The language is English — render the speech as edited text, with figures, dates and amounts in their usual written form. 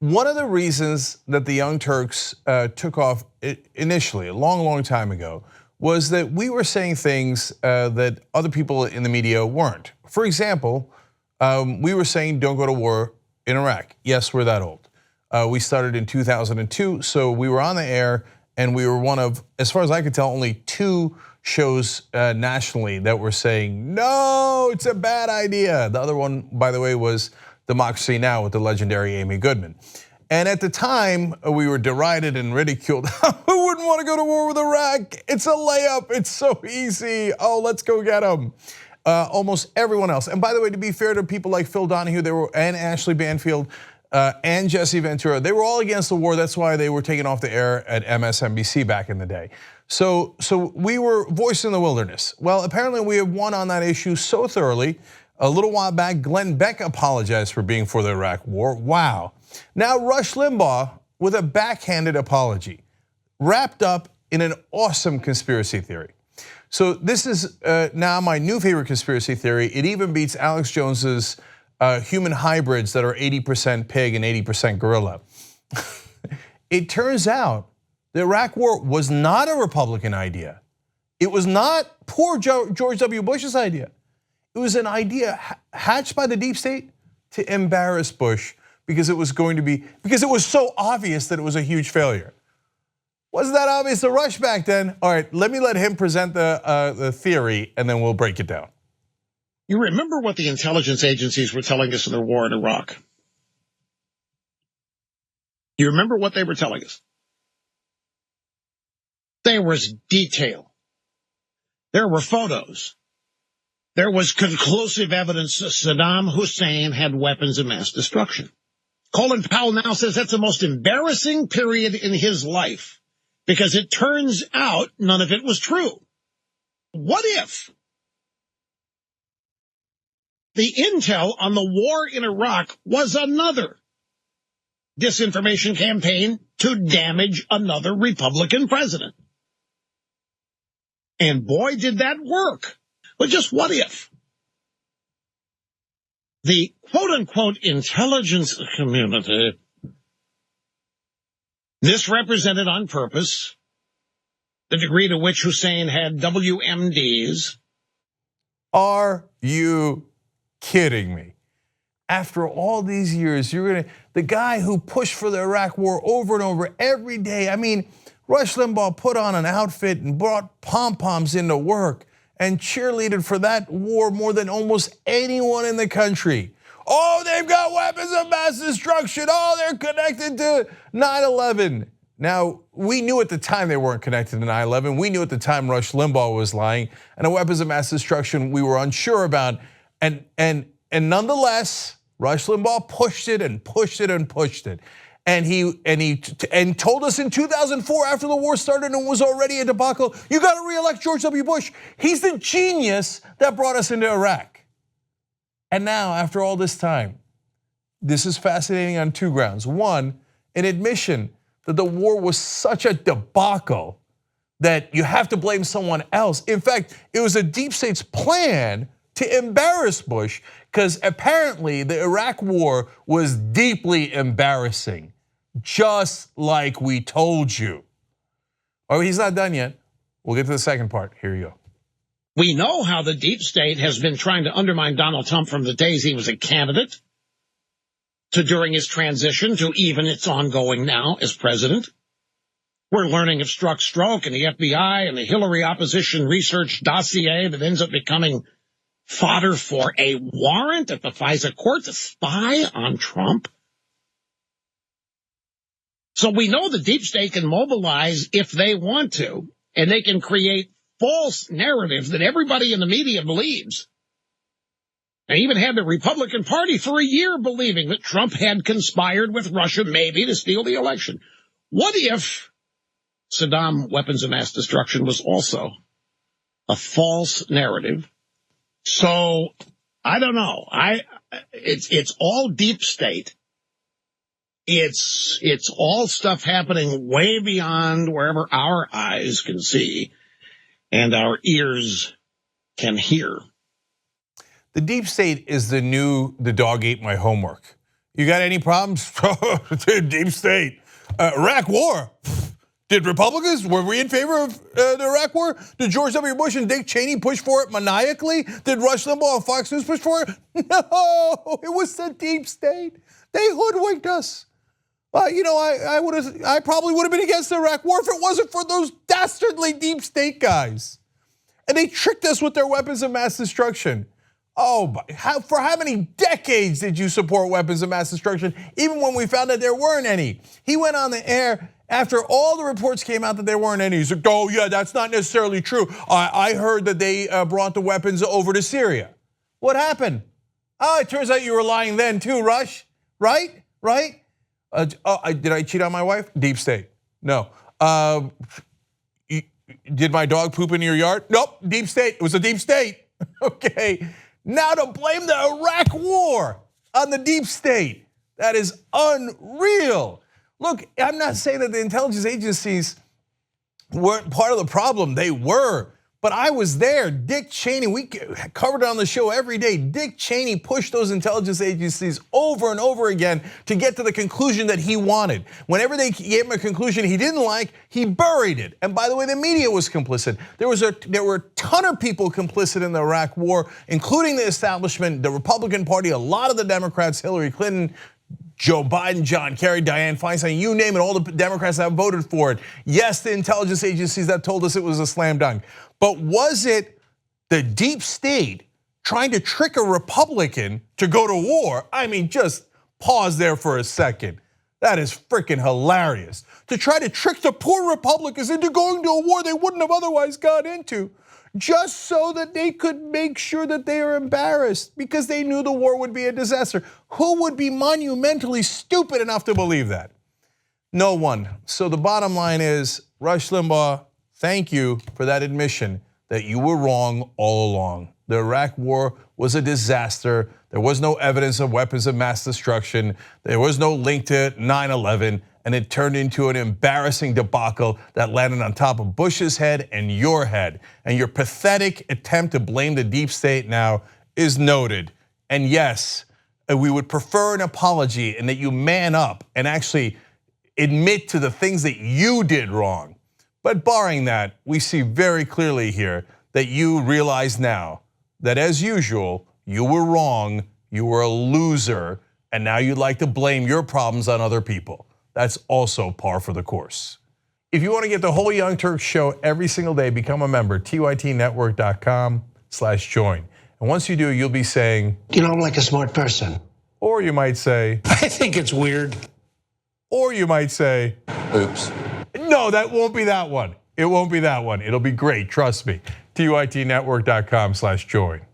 One of the reasons that the Young Turks took off initially, a long, long time ago, was that we were saying things that other people in the media weren't. For example, we were saying don't go to war in Iraq. Yes, we're that old. We started in 2002, so we were on the air and we were one of, as far as I could tell, only two shows nationally that were saying, no, it's a bad idea. The other one, by the way, was Democracy Now! With the legendary Amy Goodman. And at the time, we were derided and ridiculed. Who wouldn't want to go to war with Iraq? It's a layup, it's so easy. Oh, let's go get them. Almost everyone else. And by the way, to be fair to people like Phil Donahue and Ashley Banfield and Jesse Ventura, they were all against the war. That's why they were taken off the air at MSNBC back in the day. So we were voice in the wilderness. Well, apparently we have won on that issue so thoroughly. A little while back, Glenn Beck apologized for being for the Iraq war. Wow. Now Rush Limbaugh with a backhanded apology, wrapped up in an awesome conspiracy theory. So this is now my new favorite conspiracy theory. It even beats Alex Jones's human hybrids that are 80% pig and 80% gorilla. It turns out the Iraq war was not a Republican idea. It was not poor George W. Bush's idea. It was an idea hatched by the deep state to embarrass Bush because it was so obvious that it was a huge failure. Wasn't that obvious to Rush back then? All right, let me let him present the theory and then we'll break it down. You remember what the intelligence agencies were telling us in the war in Iraq? You remember what they were telling us? There was detail. There were photos. There was conclusive evidence that Saddam Hussein had weapons of mass destruction. Colin Powell now says that's the most embarrassing period in his life because it turns out none of it was true. What if the intel on the war in Iraq was another disinformation campaign to damage another Republican president? And boy, did that work. But just what if the quote-unquote intelligence community, this represented on purpose the degree to which Hussein had WMDs? Are you kidding me? After all these years, the guy who pushed for the Iraq war over and over every day. I mean, Rush Limbaugh put on an outfit and brought pom-poms into work and cheerleaded for that war more than almost anyone in the country. Oh, they've got weapons of mass destruction. Oh, they're connected to 9/11. Now, we knew at the time they weren't connected to 9/11. We knew at the time Rush Limbaugh was lying, and the weapons of mass destruction we were unsure about. And nonetheless, Rush Limbaugh pushed it and pushed it and pushed it. And he told us in 2004 after the war started and was already a debacle, you got to reelect George W. Bush. He's the genius that brought us into Iraq. And now, after all this time, this is fascinating on two grounds. One, an admission that the war was such a debacle that you have to blame someone else. In fact, it was a deep state's plan to embarrass Bush because apparently the Iraq war was deeply embarrassing. Just like we told you. Oh, he's not done yet. We'll get to the second part. Here you go. We know how the deep state has been trying to undermine Donald Trump from the days he was a candidate to during his transition to even its ongoing now as president. We're learning of Strzok Stroke and the FBI and the Hillary opposition research dossier that ends up becoming fodder for a warrant at the FISA court to spy on Trump. So we know the deep state can mobilize if they want to, and they can create false narratives that everybody in the media believes. They even had the Republican Party for a year believing that Trump had conspired with Russia maybe to steal the election. What if Saddam weapons of mass destruction was also a false narrative? So I don't know. It's all deep state. It's all stuff happening way beyond wherever our eyes can see and our ears can hear. The deep state is the dog ate my homework. You got any problems? Deep state. Iraq war. Did Republicans, were we in favor of the Iraq war? Did George W. Bush and Dick Cheney push for it maniacally? Did Rush Limbaugh and Fox News push for it? No, it was the deep state. They hoodwinked us. I probably would have been against the Iraq war if it wasn't for those dastardly deep state guys. And they tricked us with their weapons of mass destruction. Oh, for how many decades did you support weapons of mass destruction, even when we found that there weren't any? He went on the air after all the reports came out that there weren't any. He's like, oh yeah, that's not necessarily true. I heard that they brought the weapons over to Syria. What happened? Oh, it turns out you were lying then too, Rush. Right? Did I cheat on my wife? Deep state. No. Did my dog poop in your yard? Nope, deep state. It was a deep state. Okay. Now to blame the Iraq war on the deep state. That is unreal. Look, I'm not saying that the intelligence agencies weren't part of the problem. They were. But I was there. Dick Cheney, we covered it on the show every day. Dick Cheney pushed those intelligence agencies over and over again to get to the conclusion that he wanted. Whenever they gave him a conclusion he didn't like, he buried it. And by the way, the media was complicit. There were a ton of people complicit in the Iraq war, including the establishment, the Republican Party, a lot of the Democrats, Hillary Clinton, Joe Biden, John Kerry, Dianne Feinstein, you name it, all the Democrats that voted for it. Yes, the intelligence agencies that told us it was a slam dunk. But was it the deep state trying to trick a Republican to go to war? I mean, just pause there for a second. That is freaking hilarious. To try to trick the poor Republicans into going to a war they wouldn't have otherwise got into, just so that they could make sure that they are embarrassed because they knew the war would be a disaster. Who would be monumentally stupid enough to believe that? No one. So the bottom line is, Rush Limbaugh, thank you for that admission that you were wrong all along. The Iraq war was a disaster. There was no evidence of weapons of mass destruction. There was no link to 9/11, and it turned into an embarrassing debacle that landed on top of Bush's head and your head. And your pathetic attempt to blame the deep state now is noted. And yes, we would prefer an apology and that you man up and actually admit to the things that you did wrong. But barring that, we see very clearly here that you realize now that as usual, you were wrong, you were a loser, and now you'd like to blame your problems on other people. That's also par for the course. If you want to get the whole Young Turks show every single day, become a member, tytnetwork.com/join. And once you do, you'll be saying, you know, I'm like a smart person. Or you might say, I think it's weird. Or you might say, oops. No, that won't be that one. It won't be that one. It'll be great, trust me. tytnetwork.com/join.